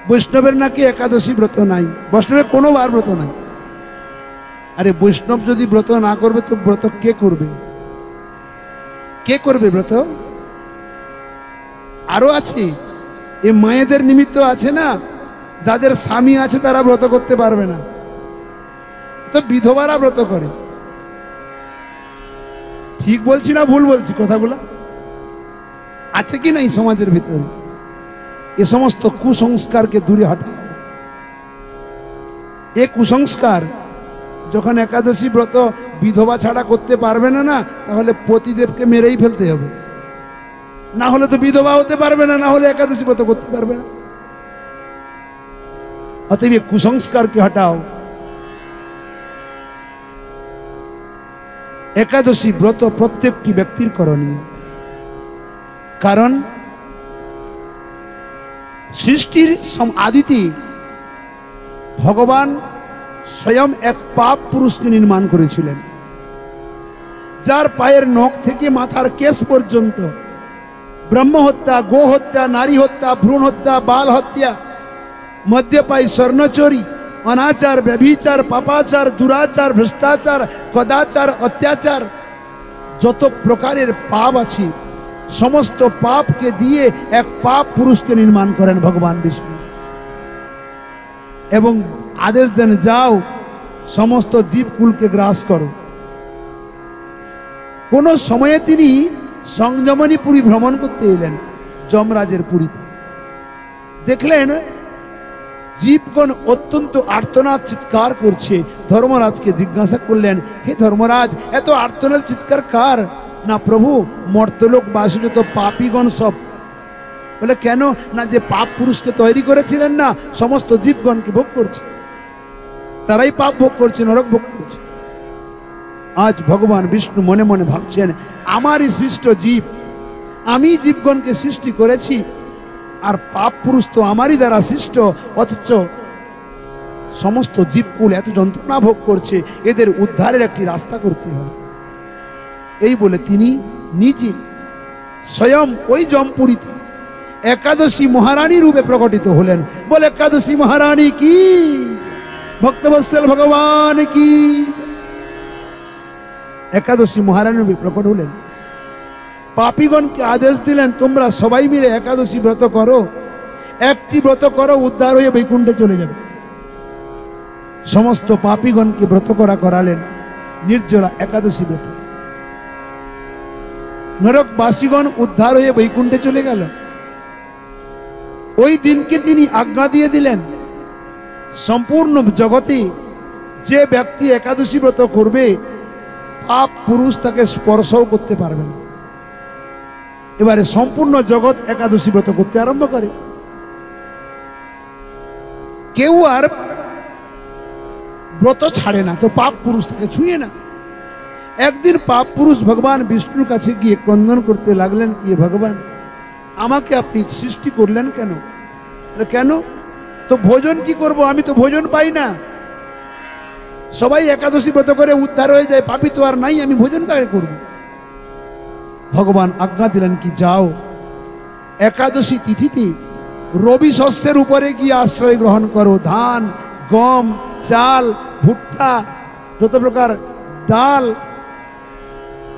বৈষ্ণবের নাকি একাদশী ব্রত নাই, বৈষ্ণবের কোনো বার ব্রত নাই। আরে বৈষ্ণব যদি ব্রত না করবে তো ব্রত কে করবে? কে করবে ব্রত? আরো আছে, এ মায়েদের নিমিত্ত আছে না, যাদের স্বামী আছে তারা ব্রত করতে পারবে না, তো বিধবারা ব্রত করে। ঠিক বলছি না ভুল বলছি কথাগুলো? আছে কি না এই সমাজের ভিতরে? এ সমস্ত কুসংস্কারকে দূরে হটাও। এ কুসংস্কার, যখন একাদশী ব্রত বিধবা ছাড়া করতে পারবে না, না তাহলে পতিদেবকে মেরেই ফেলতে হবে, না হলে তো বিধবা হতে পারবে না, না হলে একাদশী ব্রত করতে পারবে না। অতএব কুসংস্কারকে হটাও। একাদশী ব্রত প্রত্যেকটি ব্যক্তির করণীয়, কারণ সৃষ্টির আদিতে ভগবান স্বয়ং এক পাপ পুরুষকে নির্মাণ করেছিলেন, যার পায়ের নখ থেকে মাথার কেশ পর্যন্ত ব্রহ্ম হত্যা, গো হত্যা, নারী হত্যা, ভ্রূণ হত্যা, বাল হত্যা, মদ্যপায়ী, স্বর্ণচোরী, অনাচার, ব্যভিচার, পাপাচার, দুরাচার, ভ্রষ্টাচার, কদাচার, অত্যাচার, যত প্রকারের পাপ আছে সমস্ত পাপকে দিয়ে এক পাপ পুরুষকে নির্মাণ করেন ভগবান বিষ্ণু, এবং আদেশ দেন যাও সমস্ত জীবকুলকে গ্রাস করো। কোন সময়ে তিনি সংযমনী পুরী ভ্রমণ করতে এলেন, যমরাজের পুরীতে। দেখলেন জীবগণ অত্যন্ত আর্তনাদ চিৎকার করছে। ধর্মরাজকে জিজ্ঞাসা করলেন, হে ধর্মরাজ, এত আর্তনাদ চিৎকার কার? না প্রভু, মর্তলোকবাসী যত পাপীগণ সব। বলে কেন? না যে পাপ পুরুষকে তৈরি করেছিলেন না, সমস্ত জীবগণকে ভোগ করছে, তারাই পাপ ভোগ করছে, নরক ভোগ করছে। আজ ভগবান বিষ্ণু মনে মনে ভাবছেন, আমারই সৃষ্ট জীব, আমি জীবগণকে সৃষ্টি করেছি, আর পাপ পুরুষ তো আমারই দ্বারা সৃষ্ট, অথচ সমস্ত জীবকুল এত যন্ত্রণা ভোগ করছে, এদের উদ্ধারের একটি রাস্তা করতে হবে। এই বলে তিনি নিজে স্বয়ং ওই জমপুরীতে একাদশী মহারানী রূপে প্রকটিত হলেন। বলে একাদশী মহারানী কি, ভক্তবৎসল ভগবান কি। একাদশী মহারানী রূপে প্রকট হলেন, পাপীগণকে আদেশ দিলেন, তোমরা সবাই মিলে একাদশী ব্রত করো, একটি ব্রত করো, উদ্ধার হয়ে বৈকুণ্ঠে চলে যাবে। সমস্ত পাপীগণকে ব্রত করালেন নির্জলা একাদশী ব্রত। নরকবাসীগণ উদ্ধার হয়ে বৈকুণ্ঠে চলে গেল। ওই দিনকে তিনি আজ্ঞা দিয়ে দিলেন, সম্পূর্ণ জগতে যে ব্যক্তি একাদশী ব্রত করবে, পাপ পুরুষ তাকে স্পর্শও করতে পারবে না। এবারে সম্পূর্ণ জগৎ একাদশী ব্রত করতে আরম্ভ করে। কেউ আর ব্রত ছাড়ে না, তো পাপ পুরুষ তাকে ছুঁয়ে না। একদিন পাপ পুরুষ ভগবান বিষ্ণুর কাছে গিয়ে ক্রন্দন করতে লাগলেন, কি ভগবান, আমাকে আপনি সৃষ্টি করলেন কেন? কেন? তো ভোজন কি করব, আমি তো ভোজন পাই না। সবাই একাদশী ব্রত করে উদ্ধার হয়ে যায়, পাপী তো আর নাই, আমি ভোজন কাকে করব? ভগবান আজ্ঞা দিলেন কি যাও একাদশী তিথিতে রবি শস্যের উপরে গিয়ে আশ্রয় গ্রহণ করো। ধান, গম, চাল, ভুট্টা, যত প্রকার ডাল,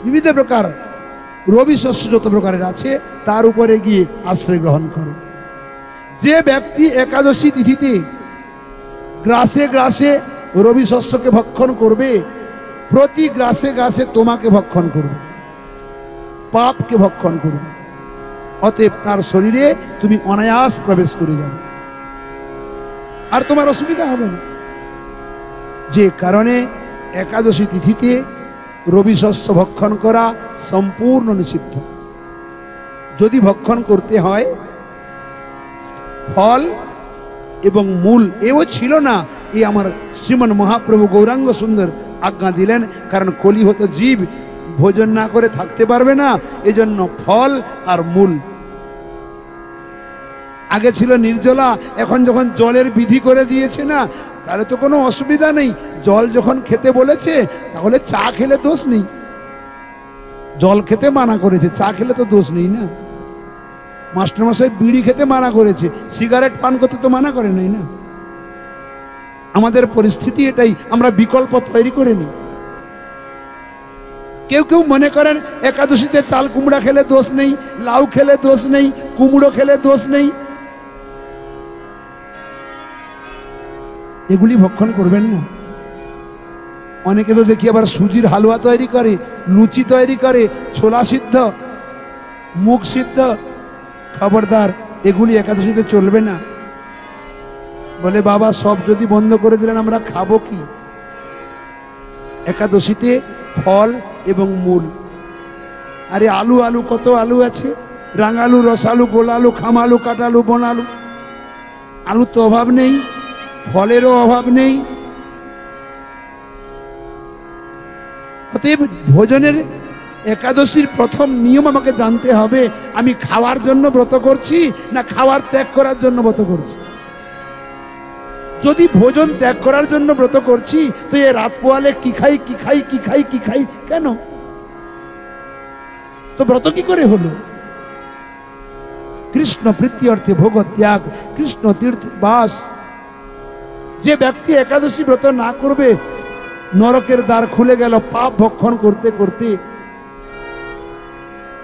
বিবিধ প্রকার রবি শস্য যত প্রকারের আছে তার উপরে গিয়ে আশ্রয় গ্রহণ করো। যে ব্যক্তি একাদশী তিথিতে গ্রাসে গ্রাসে রবি শস্যকে ভক্ষণ করবে, প্রতি গ্রাসে গ্রাসে তোমাকে ভক্ষণ করবে, পাপকে ভক্ষণ করবে। অতএব তার শরীরে তুমি অনায়াস প্রবেশ করে যাবে, আর তোমার অসুবিধা হবে না। যে কারণে একাদশী তিথিতে রবি শস্য ভক্ষণ করা সম্পূর্ণ নিষিদ্ধ। যদি ভক্ষণ করতে হয়, ফল এবং মূল এও ছিল না, এই আমার শ্রীমন মহাপ্রভু গৌরাঙ্গ সুন্দর আজ্ঞা দিলেন। কারণ কলিহত জীব ভোজন না করে থাকতে পারবে না, এজন্য ফল আর মূল। আগে ছিল নির্জলা, এখন যখন জলের বিধি করে দিয়েছে না, তাহলে তো কোনো অসুবিধা নেই। জল যখন খেতে বলেছে, তাহলে চা খেলে দোষ নেই। জল খেতে মানা করেছে, চা খেলে তো দোষ নেই না। মাস্টারমশাই বিড়ি খেতে মানা করেছে, সিগারেট পান করতে তো মানা করে নাই না। আমাদের পরিস্থিতি এটাই, আমরা বিকল্প তৈরি করে নিই। কেউ কেউ মনে করেন একাদশীতে চাল কুমড়া খেলে দোষ নেই, লাউ খেলে দোষ নেই, কুমড়ো খেলে দোষ নেই। এগুলি ভক্ষণ করবেন না। অনেকে তো দেখি আবার সুজির হালুয়া তৈরি করে, লুচি তৈরি করে, ছোলা সিদ্ধ, মুগ সিদ্ধ। খবরদার, এগুলি একাদশীতে চলবে না। বলে বাবা সব যদি বন্ধ করে দিলেন আমরা খাবো কি? একাদশীতে ফল এবং মূল। আরে আলু আলু কত আলু আছে, রাঙালু, রসালু, গোলালু, খামালু, কাটালু, বনালু। আলু তো অভাব নেই, ফলেরও অভাব নেই। অতএব ভোজনের একাদশীর প্রথম নিয়ম আমাকে জানতে হবে, আমি খাওয়ার জন্য ব্রত করছি না খাওয়ার ত্যাগ করার জন্য ব্রত করছি। যদি ভোজন ত্যাগ করার জন্য ব্রত করছি তো এ রাত পোয়ালে কি খাই কি খাই কি খাই কি খাই কেন? তো ব্রত কি করে হলো? কৃষ্ণ প্রীতি অর্থে ভোগ ত্যাগ, কৃষ্ণ তীর্থে বাস। যে ব্যক্তি একাদশী ব্রত না করবে নরকের দ্বার খুলে গেল পাপ ভক্ষণ করতে করতে।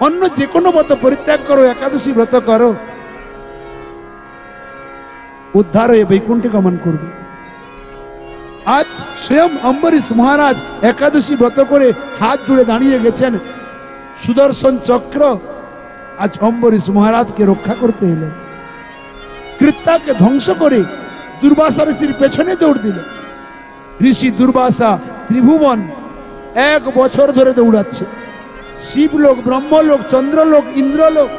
অন্য যে কোনো ব্রত পরিত্যাগ করো, একাদশী ব্রত করো, উদ্ধার হয়ে বৈকুণ্ঠে গমন করবে। আজ স্বয়ং অম্বরীশ মহারাজ একাদশী ব্রত করে হাত জুড়ে দাঁড়িয়ে গেছেন, সুদর্শন চক্র আজ অম্বরীশ মহারাজকে রক্ষা করতে এলো। কৃত্যাকে ধ্বংস করে দুর্বাসা ঋষির পেছনে দৌড় দিল। ঋষি দুর্বাসা ত্রিভুবন 1 বছর ধরে দৌড়াচ্ছে। শিবলোক, ব্রহ্মলোক, চন্দ্রলোক, ইন্দ্রলোক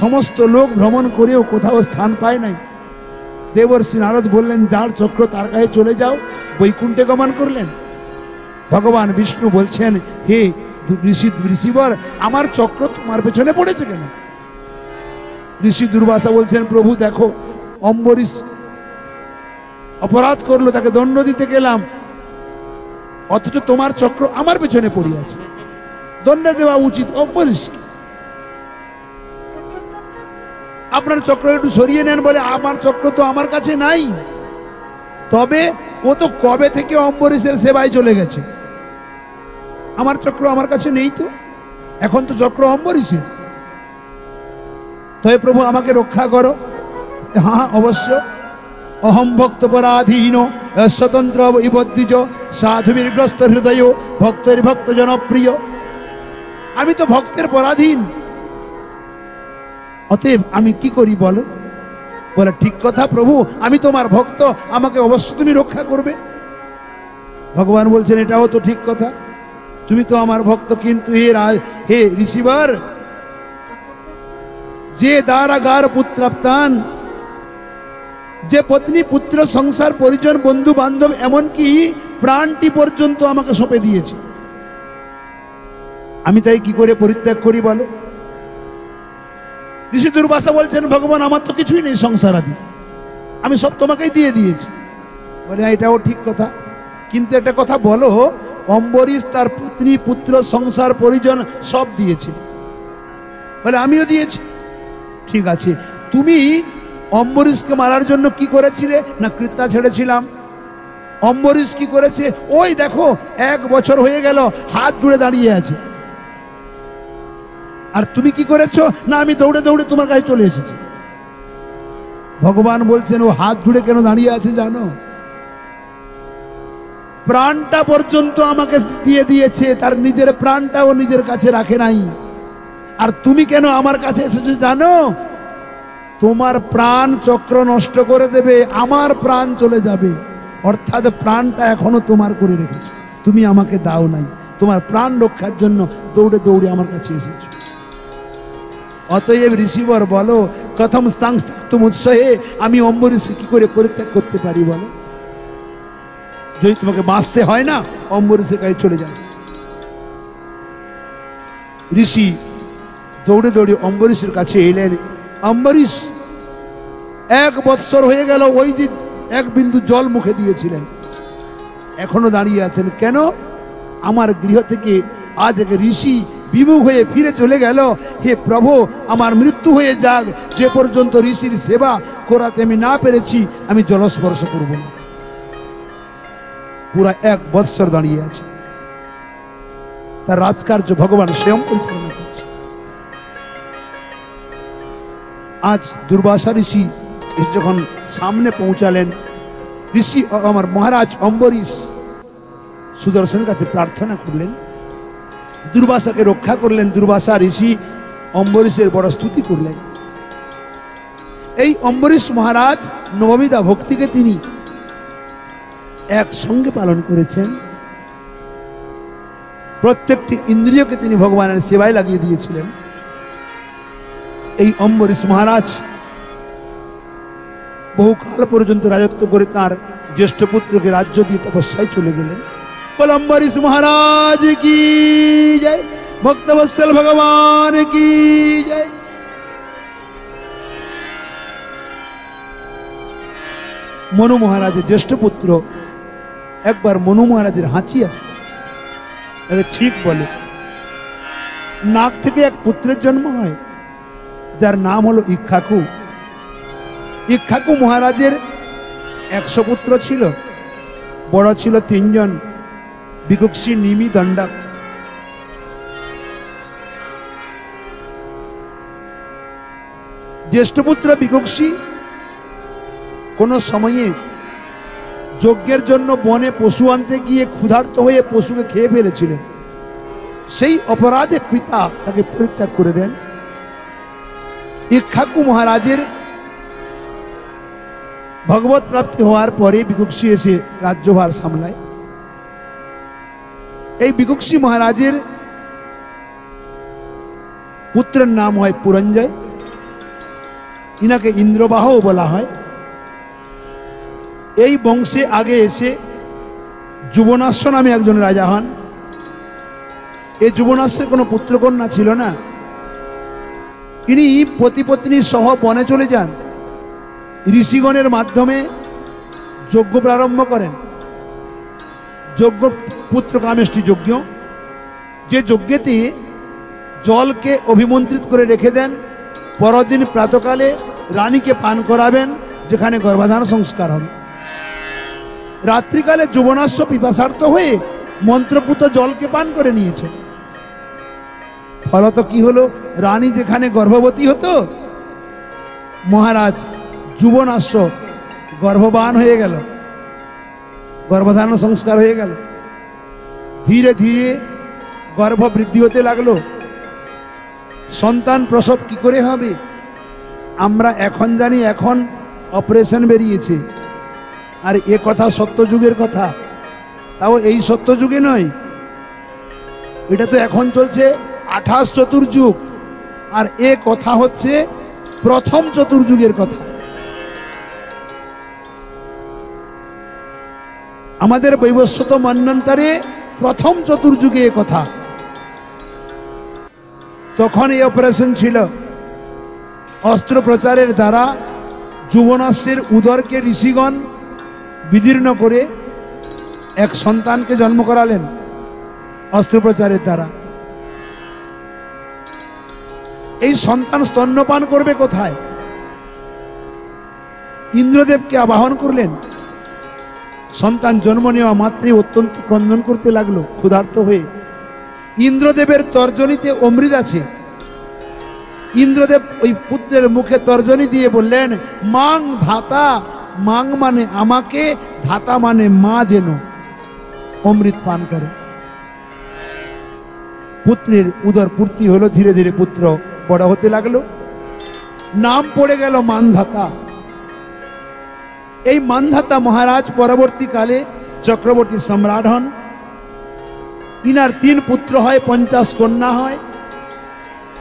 সমস্ত লোক ভ্রমণ করেও কোথাও স্থান পায় নাই। দেবর্ষি নারদ বললেন যার চক্র তার কাছে চলে যাও, বৈকুণ্ঠে গমন করলেন। ভগবান বিষ্ণু বলছেন হে ঋষিবর, আমার চক্র তোমার পেছনে পড়েছে কেন? ঋষি দুর্বাসা বলছেন প্রভু দেখো, অম্বরীশ অপরাধ করলো, তাকে দণ্ড দিতে গেলাম, অথচ তোমার চক্র আমার পেছনে পড়ে আছে, দণ্ড দেওয়া উচিত অম্বরীশকে। আপনার চক্র একটু সরিয়ে নেন। বলে আমার চক্র তো আমার কাছে নাই। তবে ও তো কবে থেকে অম্বরীশের সেবায় চলে গেছে, আমার চক্র আমার কাছে নেই তো, এখন তো চক্র অম্বরীশের। তবে প্রভু আমাকে রক্ষা করো। হ্যাঁ অবশ্য। অহম ভক্ত পরাধীন স্বতন্ত্র ইবদ্ধিজ সাধুবীরগ্রস্ত হৃদয় ভক্তের ভক্ত জনপ্রিয়। আমি তো ভক্তের পরাধীন, অতএব আমি কি করি বলো? বলে ঠিক কথা প্রভু, আমি তোমার ভক্ত, আমাকে অবশ্য তুমি রক্ষা করবে। ভগবান বলছেন এটাও তো ঠিক কথা, তুমি তো আমার ভক্ত, কিন্তু হে ঋষিবর, যে দ্বারাগার পুত্রাপ্তান, যে পত্নী পুত্র সংসার পরিজন বন্ধু বান্ধব এমনকি প্রাণটি পর্যন্ত আমাকে সঁপে দিয়েছে, আমি তাই কি করে পরিত্যাগ করি বলো? ঋষি দুর্বাসা বলছেন ভগবান আমার তো কিছুই নেই সংসার আদি, আমি সব তোমাকেই দিয়ে দিয়েছি। বলে এটাও ঠিক কথা, কিন্তু একটা কথা বলো, অম্বরীশ তার পত্নী পুত্র সংসার পরিজন সব দিয়েছে। বলে আমিও দিয়েছি। ঠিক আছে, তুমি অম্বরীশকে মারার জন্য কি করেছিলে? না কৃত্যা ছেড়েছিলাম। অম্বরীশ কি করেছে? ওই দেখো 1 বছর হয়ে গেল হাত জুড়ে দাঁড়িয়ে আছে। আর তুমি কি করেছো? না আমি দৌড়ে দৌড়ে তোমার কাছে চলে এসেছি। ভগবান বলছেন ও হাত জুড়ে কেন দাঁড়িয়ে আছে জানো? প্রাণটা পর্যন্ত আমাকে দিয়ে দিয়েছে, তার নিজের প্রাণটাও নিজের কাছে রাখে নাই। আর তুমি কেন আমার কাছে এসেছো জানো? তোমার প্রাণ চক্র নষ্ট করে দেবে, আমার প্রাণ চলে যাবে। অর্থাৎ প্রাণটা এখনো তোমার করে রেখেছো, তুমি আমাকে দাও নাই। তোমার প্রাণ রক্ষার জন্য দৌড়ে দৌড়ে আমার কাছে এসেছো। অতএব ঋষিবর বলো, কথম স্থাং উৎসাহে, আমি অম্বরীশকে কি করে পরিত্যাগ করতে পারি বলো? যদি তোমাকে বাঁচতে হয় না, অম্বরীশের কাছে চলে যাও। ঋষি দৌড়ে দৌড়ে অম্বরীশের কাছে এলেন। অম্বরীশ 1 বৎসর হয়ে গেল ওই যে 1 বিন্দু জল মুখে দিয়েছিলেন, এখনো দাঁড়িয়ে আছেন কেন? আমার গৃহ থেকে আজ এক ঋষি বিমুখ হয়ে ফিরে চলে গেল, হে প্রভু আমার মৃত্যু হয়ে যাক, যে পর্যন্ত ঋষির সেবা করাতে আমি না পেরেছি আমি জলস্পর্শ করব না। পুরা 1 বৎসর দাঁড়িয়ে আছে, তার রাজকার্য ভগবান স্বয়ং পরিচালনা করছে। আজ দুর্বাসা ঋষি যখন সামনে পৌঁছালেন, ঋষি আমার মহারাজ অম্বরীশ সুদর্শন কাছে প্রার্থনা করলেন, দুর্বাসাকে রক্ষা করলেন। দুর্বাসা ঋষি অম্বরীশের বড় স্তুতি করলেন। এই অম্বরীশ মহারাজ নববিধা ভক্তিকে তিনি একসঙ্গে পালন করেছেন। প্রত্যেকটি ইন্দ্রিয়কে তিনি ভগবানের সেবায় লাগিয়ে দিয়েছিলেন। এই অম্বরীশ মহারাজ বহুকাল পর্যন্ত রাজত্ব করে তার জ্যেষ্ঠ পুত্রকে রাজ্য দিয়ে তপস্যায় চলে গেলেন। বল অম্বরীশ মহারাজ কি জয়, ভক্তবৎসল ভগবান কি জয়। মনু মহারাজের জ্যেষ্ঠ পুত্র, একবার মনু মহারাজের হাঁচি আসে, ছিক বলে। নাক থেকে এক পুত্রের জন্ম হয়, যার নাম হলো ইক্ষ্বাকু। ইক্ষ্বাকু মহারাজের 100 পুত্র ছিল, বড় ছিল 3 জন, বিকুক্ষী, নিমি, দণ্ডক। জ্যেষ্ঠ পুত্র বিকুক্ষী কোন সময়ে যজ্ঞের জন্য বনে পশু আনতে গিয়ে ক্ষুধার্ত হয়ে পশুকে খেয়ে ফেলেছিলেন। সেই অপরাধে পিতা তাকে পরিত্যাগ করে দেন। ইক্ষ্বাকু মহারাজের ভগবত প্রাপ্তি হওয়ার পরে বিকুক্ষী এসে রাজ্যভার সামলায়। এই বিকুক্ষী মহারাজের পুত্রের নাম হয় পুরঞ্জয়, ইনাকে ইন্দ্রবাহও বলা হয়। এই বংশে আগে এসে যুবনাশ্য নামে একজন রাজা হন। এই যুবনাশ্যের কোনো পুত্রকন্যা ছিল না। ইনি পতিপত্নী সহ বনে চলে যান, ঋষিগণের মাধ্যমে যজ্ঞ প্রারম্ভ করেন। যজ্ঞ পুত্র কামেষ্টি যজ্ঞ, যে যজ্ঞেতে জলকে অভিমন্ত্রিত করে রেখে দেন, পরদিন প্রাতকালে রানীকে পান করাবেন, যেখানে গর্ভাধান সংস্কার হবে। রাত্রিকালে যুবনাশ্য পিপাসার্থ হয়ে মন্ত্রপুত জলকে পান করে নিয়েছে। ফলত কি হলো, রানী যেখানে গর্ভবতী হতো, মহারাজ যুবনাশ্য গর্ভবান হয়ে গেল, গর্ভধারণ সংস্কার হয়ে গেল। ধীরে ধীরে গর্ভ বৃদ্ধি হতে লাগলো। সন্তান প্রসব কি করে হবে আমরা এখন জানি, এখন অপারেশন বেরিয়েছে। আর এ কথা সত্যযুগের কথা, তাও এই সত্যযুগে নয়, এটা তো এখন চলছে 28 চতুর্যুগ, আর এ কথা হচ্ছে প্রথম চতুর্যুগের কথা। আমাদের বৈবস্বত মন্বন্তরে প্রথম চতুর্যুগে এ কথা। তখন এই অপারেশন ছিল। অস্ত্রোপচারের দ্বারা যুবনাশ্যের উদরকে ঋষিগণ বিদীর্ণ করে এক সন্তানকে জন্ম করালেন অস্ত্রোপচারের দ্বারা। এই সন্তান স্তন্যপান করবে কোথায়? ইন্দ্রদেবকে আবাহন করলেন। সন্তান জন্ম নেওয়া মাত্রই অত্যন্ত ক্রন্দন করতে লাগলো ক্ষুধার্ত হয়ে। ইন্দ্রদেবের তর্জনীতে অমৃত আছে। ইন্দ্রদেব ওই পুত্রের মুখে তর্জনী দিয়ে বললেন, মাং ধাতা, মাং মানে আমাকে, ধাতা মানে মা, যেন অমৃত পান করো। পুত্রের উদর পূর্তি হলো। ধীরে ধীরে পুত্র বড় হতে লাগলো। নাম পড়ে গেল মানধাতা। এই মানধাতা মহারাজ পরবর্তীকালে চক্রবর্তী সম্রাট হন। ইনার 3 পুত্র হয়, 50 কন্যা হয়।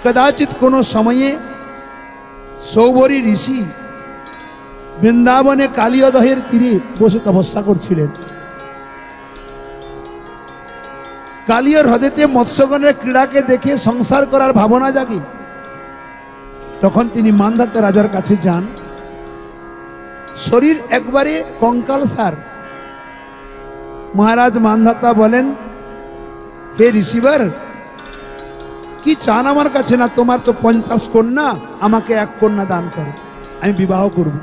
কদাচিৎ কোনো সময়ে সৌবরী ঋষি বৃন্দাবনে কালিয়দহের তীরে বসে তপস্যা করছিলেন। কালিয় হ্রদেতে মৎস্যগণের ক্রীড়াকে দেখে সংসার করার ভাবনা জাগে। তখন তিনি মানধাতা রাজার কাছে যান। শরীর একবারে কঙ্কালসার। মহারাজ মানধাতা বলেন, হে ঋষিবর, কি চান আমার কাছে? না তোমার তো 50 কন্যা, আমাকে 1 কন্যা দান করো, আমি বিবাহ করব।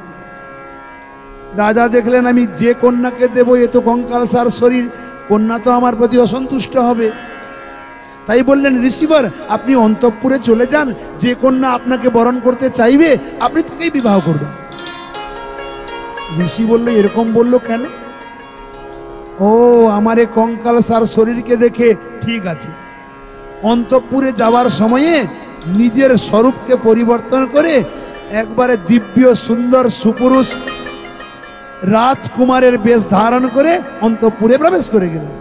রাজা দেখলেন আমি যে কন্যাকে দেব এ তো কঙ্কালসার শরীর, কন্যা তো আমার প্রতি অসন্তুষ্ট হবে। তাই বললেন ঋষিবর আপনি অন্তঃপুরে চলে যান, যে কন্যা আপনাকে বরণ করতে চাইবে আপনি তাকেই বিবাহ করবেন। ঋষি বলল এরকম বললো কেন? ও আমার এই কঙ্কালসার শরীরকে দেখে ঠিক আছে, অন্তঃপুরে যাওয়ার সময়ে নিজের স্বরূপকে পরিবর্তন করে একবারে দিব্য সুন্দর সুপুরুষ রাজকুমারের বেশ ধারণ করে অন্তঃপুরে প্রবেশ করে গেলেন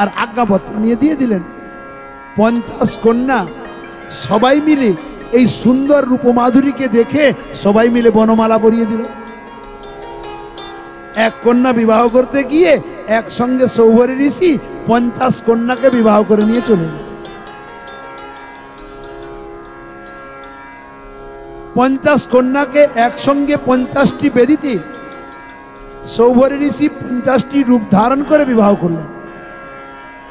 আর আজ্ঞাপত্র নিয়ে দিয়ে দিলেন। 50 কন্যা সবাই মিলে এই সুন্দর রূপমাধুরীকে দেখে সবাই মিলে বনমালা পরিয়ে দিল। 1 কন্যা বিবাহ করতে গিয়ে একসঙ্গে সৌভরী ঋষি 50 কন্যাকে বিবাহ করে নিয়ে চলে গেল। 50 কন্যাকে একসঙ্গে 50টি বেদিতে সৌভরী ঋষি 50টি রূপ ধারণ করে বিবাহ করলেন,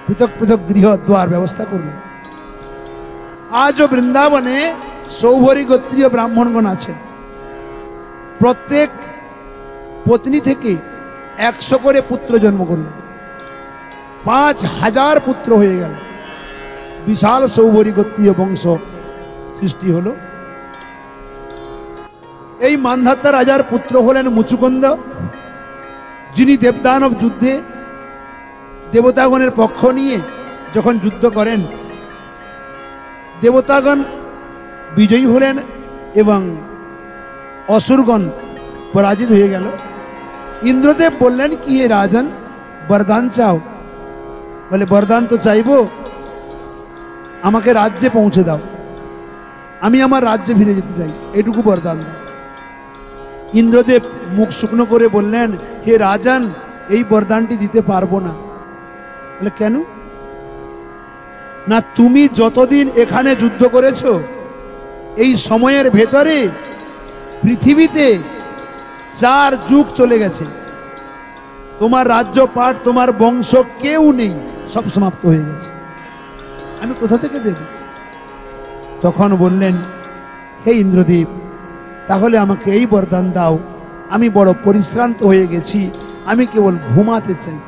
পৃথক পৃথক গৃহ দ্বার ব্যবস্থা করলেন। আজও বৃন্দাবনে সৌভরী গোত্রীয় ব্রাহ্মণগণ আছেন, প্রত্যেক পত্নী থেকে 100 করে পুত্র জন্ম করলেন, 5000 পুত্র হয়ে গেল, বিশাল সৌভরী গোত্রীয় বংশ সৃষ্টি হলো। এই মান্ধাতা রাজার পুত্র হলেন মুচুকুন্দ, যিনি দেবদানব যুদ্ধে দেবতাগণের পক্ষ নিয়ে যখন যুদ্ধ করেন দেবতাগণ বিজয়ী হলেন এবং অসুরগণ পরাজিত হয়ে গেল। ইন্দ্রদেব বললেন কি হে রাজন বরদান চাও? বলে বরদান তো চাইবো, আমাকে রাজ্যে পৌঁছে দাও, আমি আমার রাজ্যে ফিরে যেতে চাই, এটুকু বরদান দাও। ইন্দ্রদেব মুখ শুকনো করে বললেন হে রাজন এই বরদানটি দিতে পারবো না। বলে কেন? না তুমি যতদিন এখানে যুদ্ধ করেছো এই সময়ের ভেতরে পৃথিবীতে 4 যুগ চলে গেছে, তোমার রাজ্যপাট তোমার বংশ কেউ নেই, সব সমাপ্ত হয়ে গেছে, আমি কোথা থেকে দেব? তখন বললেন হে ইন্দ্রদেব তাহলে আমাকে এই বরদান দাও, আমি বড় পরিশ্রান্ত হয়ে গেছি, আমি কেবল ঘুমাতে চাই,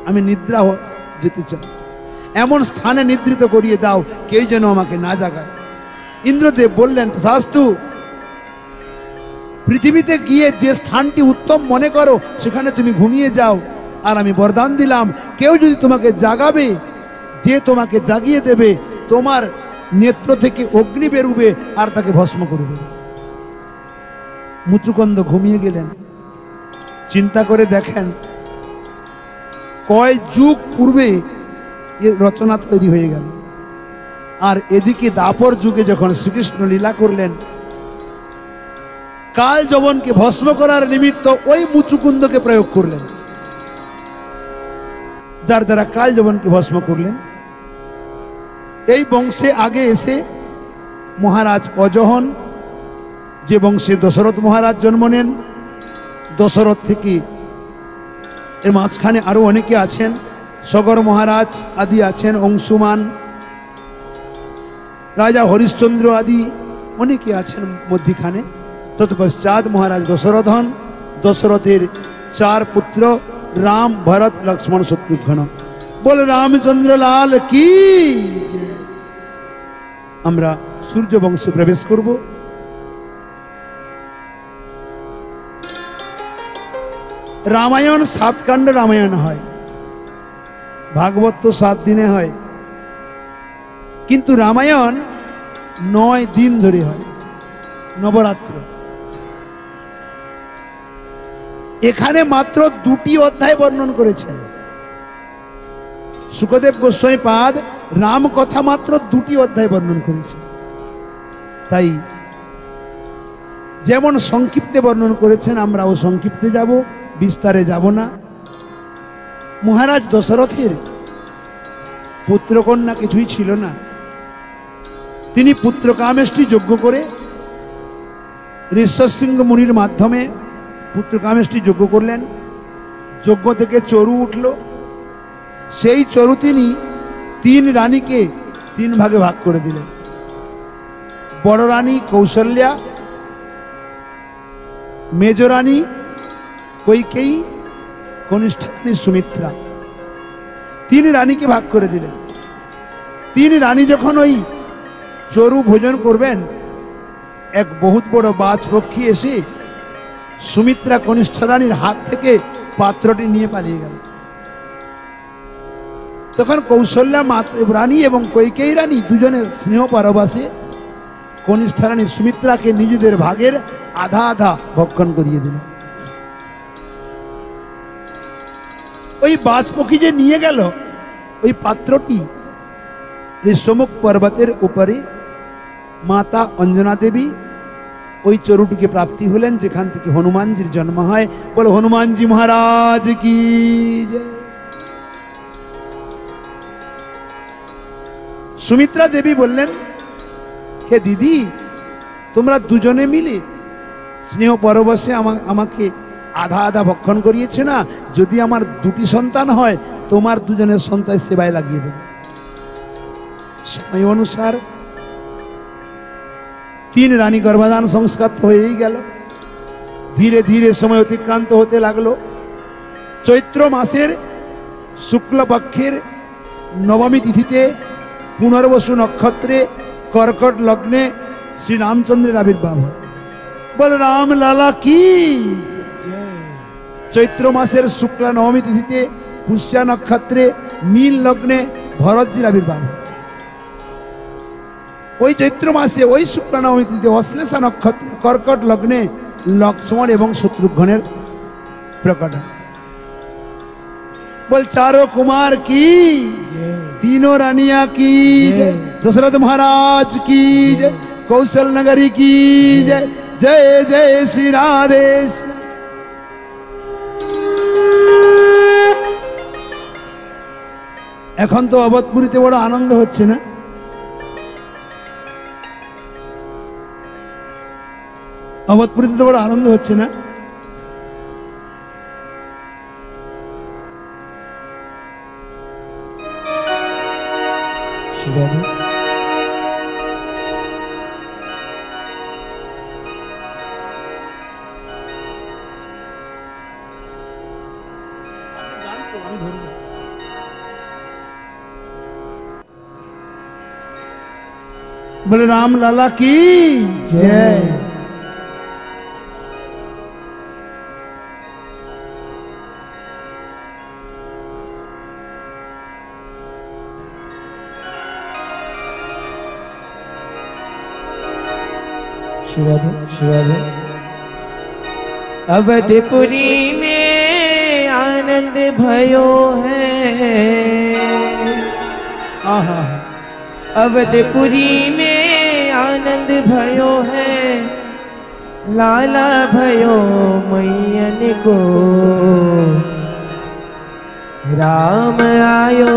আমি নিদ্রা যেতে চাই, এমন স্থানে নিদ্রিত করিয়ে দাও কেউ যেন আমাকে না জাগায়। ইন্দ্রদেব বললেন তথাস্তু, পৃথিবীতে গিয়ে যে স্থানটি উত্তম মনে করো সেখানে তুমি ঘুমিয়ে যাও, আর আমি বরদান দিলাম কেউ যদি তোমাকে জাগাবে, যে তোমাকে জাগিয়ে দেবে তোমার নেত্র থেকে অগ্নি বেরুবে আর তাকে ভস্ম করে দেবে। মুচুকুন্দ ঘুমিয়ে গেলেন। চিন্তা করে দেখেন কয় যুগ পূর্বে এ রচনা তৈরি হয়ে গেল, আর এদিকে দাপর যুগে যখন শ্রীকৃষ্ণ লীলা করলেন কাল যবনকে ভস্ম করার নিমিত্ত ওই মুচুকুন্দকে প্রয়োগ করলেন, যার দ্বারা কাল যবনকে ভস্ম করলেন। এই বংশে আগে এসে মহারাজ অজহন, যে বংশে দশরথ মহারাজ জন্ম নেন, দশরথ থেকে এর মাঝখানে আরো অনেকে আছেন, সগর মহারাজ আদি আছেন, অংশুমান রাজা হরিশ্চন্দ্র আদি অনেকে আছেন মধ্যখানে। তৎপশ্চাৎ মহারাজ দশরথ হন, দশরথের 4 পুত্র রাম ভরত লক্ষ্মণ শত্রুঘ্ন। বল রামচন্দ্র লাল কি। আমরা সূর্য বংশে প্রবেশ করব। রামায়ণ 7 কাণ্ড রামায়ণ হয়, ভাগবত তো 7 দিনে হয়, কিন্তু রামায়ণ 9 দিন ধরে হয়, নবরাত্র। এখানে মাত্র 2টি অধ্যায় বর্ণন করেছেন শুকদেব গোস্বামী পাদ, রাম কথা মাত্র 2টি অধ্যায় বর্ণন করেছে। তাই যেমন সংক্ষিপ্তে বর্ণন করেছেন আমরাও সংক্ষিপ্তে যাব, বিস্তারে যাব না। মহারাজ দশরথের পুত্রকন্যা কিছুই ছিল না, তিনি পুত্রকামেষ্টি যজ্ঞ করে ঋষ্যশৃঙ্গ মুনির মাধ্যমে পুত্রকামেষ্টি যজ্ঞ করলেন। যজ্ঞ থেকে চরু উঠল, সেই চরু তিনি 3 রানীকে তিন ভাগে ভাগ করে দিলেন। বড় রানী কৌশল্যা, মেজ রানী কৈকেয়ী, কনিষ্ঠ রানী সুমিত্রা, তিন রানীকে ভাগ করে দিলেন। তিন রানী যখন ওই চরু ভোজন করবেন, এক বহুত বড় বাজ পক্ষী এসে সুমিত্রা কনিষ্ঠ রানীর হাত থেকে পাত্রটি নিয়ে পালিয়ে গেল। তখন কৌশল্যা রানী এবং কৈকেয়ী রানী দুজনে স্নেহ পরবশে কনিষ্ঠ রানী সুমিত্রাকে নিজেদের ভাগের আধা আধা ভক্ষণ করিয়ে দিল। ওই বাজপক্ষী যে নিয়ে গেল ওই পাত্রটি ঋষ্যমুখ পর্বতের উপরে মাতা অঞ্জনা দেবী ওই চরুটিকে প্রাপ্তি হলেন, যেখান থেকে হনুমানজির জন্ম হয়। বলো হনুমানজি মহারাজ কি জয়। সুমিত্রা দেবী বললেন, হে দিদি, তোমরা দুজনে মিলে স্নেহ পরবশে আমাকে আধা আধা ভক্ষণ করিয়েছে না, যদি আমার দুটি সন্তান হয় তোমার দুজনের সন্তান সেবায় লাগিয়ে দেব। সময় অনুসার তিন রানী গর্ভাধান সংস্কার হয়েই গেল। ধীরে ধীরে সময় অতিক্রান্ত হতে লাগলো। চৈত্র মাসের শুক্লপক্ষের নবমী তিথিতে পুনর্বসু নক্ষত্রে কর্কট লগ্নে শ্রী রামচন্দ্রের আবির্ভাব হয়। বল রাম লালা কি। চৈত্র মাসের শুক্লা নবমী তিথিতে পুষ্যা নক্ষত্রে নীল লগ্নে ভরতজির আবির্ভাব হয়। ওই চৈত্র মাসে ওই শুক্লা নবমী তিথিতে অশ্লেষা নক্ষত্রে কর্কট লগ্নে লক্ষ্মণ এবং শত্রুঘ্নের প্রকট হয়। বল চারো কুমার কি, तीनों रानिया की जय, दशरथ महाराज की जय, कौशल नगरी की जय, जय जय श्री राधे। এখন তো অবধপুরীতে বড় আনন্দ হচ্ছে না? অবধপুরীতে তো বড় আনন্দ হচ্ছে না? बोले राम लाला की जय। अवधपुरी में आनंद भयो है, अवधपुरी में आनंद भयो है, लाला भयो मैयन को राम आयो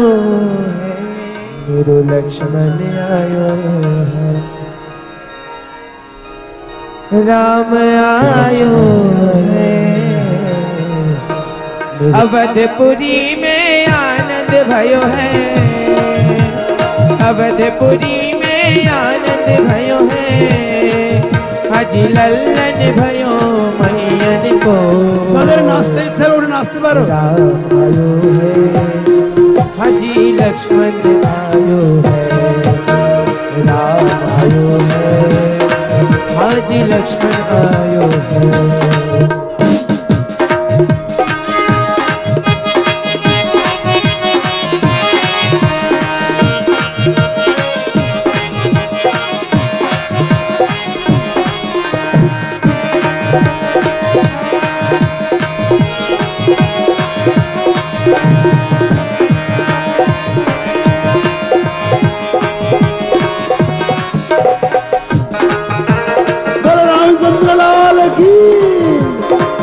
है, मेरो लक्ष्मण आयो है, राम आयो है। अवधपुरी में आनंद भयो है, अवधपुरी में आनंद भयो है, हाजी लल्लन भयो मैयन को नाचते इच्छा नाचते पारो। राम आयो है, हाजी लक्ष्मण आयो है, राम आयो है, हाजी लक्ष्मण आयो है।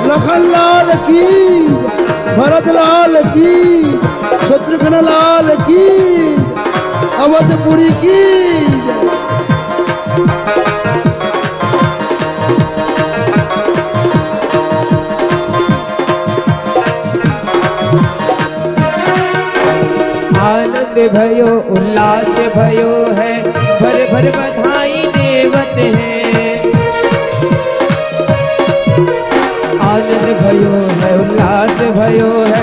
लखन लाल की, भरत लाल की, शत्रुघ्न लाल की, अवधपुरी की आनंद भयो उल्लास भयो है, भर भर बधाई देवत हैं। आनंद भयो है उल्लास भयो है,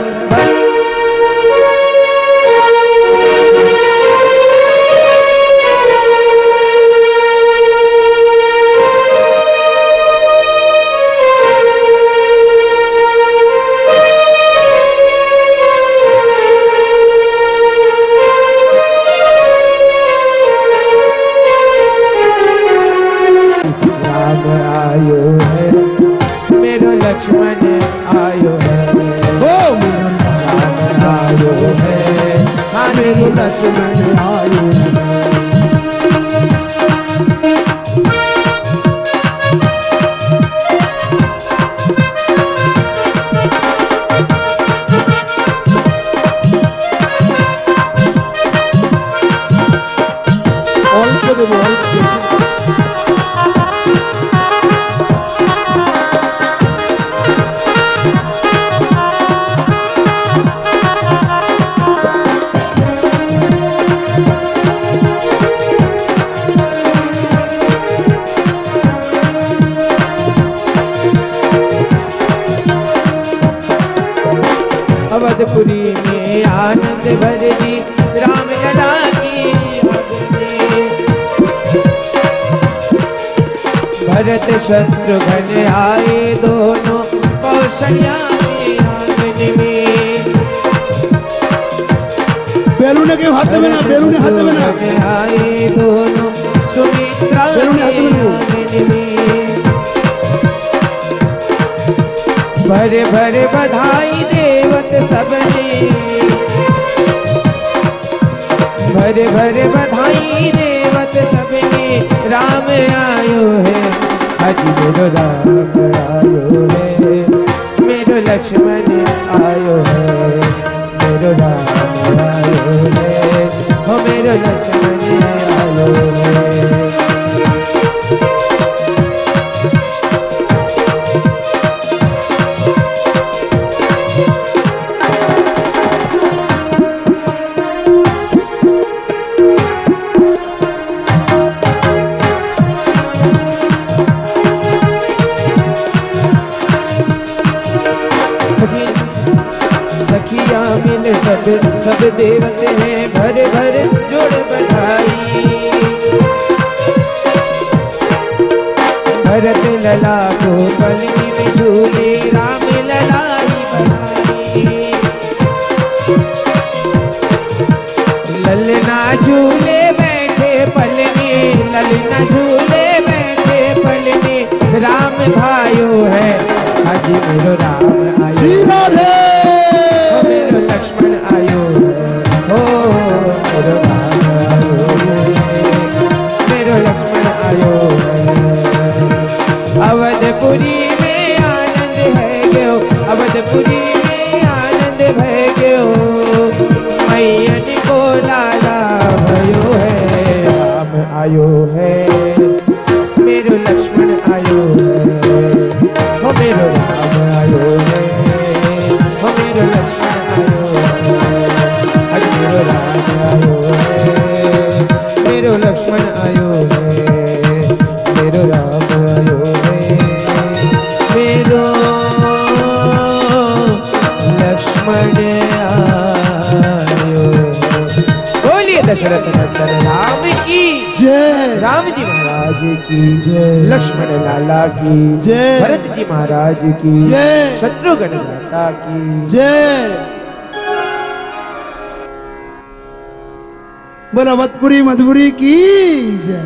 लक्ष्मण आयो है। ओ मेरा राम आयो है, हाँ मेरो लक्ष्मण आयो है। অল্প দেবো, অল্প দেবো। अवधपुरी में आनंद भर दी राम लला की आज्ञा। भरत शत्रुघ्न आए दोनों कौशल्या में आंगन में। बैलून के हाथ में ना, बैलून हाथ में ना। आए दोनों सुमित्रा के आंगन में। भरे भरे बधाई देवत सबने, भरे भरे बधाई देवत सबने। राम आयो है, आज मेरो राम आयो है। मेरो लक्ष्मण आयो है, मेरो राम आयो है। हो मेरो लक्ष्मण आयो है। सखिया मिल सब देवते हैं, भरे भरे जोड़ बधाई। भरत लला को पलनी में झूले, राम ललाई बनाई। ललना झूले बैठे पल में, ललना झूले बैठे पल में। राम भायो है, आज मेरो राम आयो। मेरो लक्ष्मण आयो है, हो मेरो राम आयो है। मेरो लक्ष्मण आयो है। अवधपुरी में आनंद है गयो, अवधपुरी में आनंद है गयो। मैयन को लाला भयो है, राम आयो है। मेरो लक्ष्मण आयो है, हो मेरो राम आयो है। हो मेरो लक्ष्मण आयो है, आज मेरो राम आयो है। मेरो लक्ष्मण आयो है, मेरो राम आयो है। मेरो लक्ष्मण आयो है। बोलिए दशरथ नंदन राम की जय। राम जी महाराज की जय। लक्ष्मण लाला की जय। भरत जी महाराज की जय। शत्रुघ्न माता की जय। बोला अवधपुरी मधुपुरी की जय।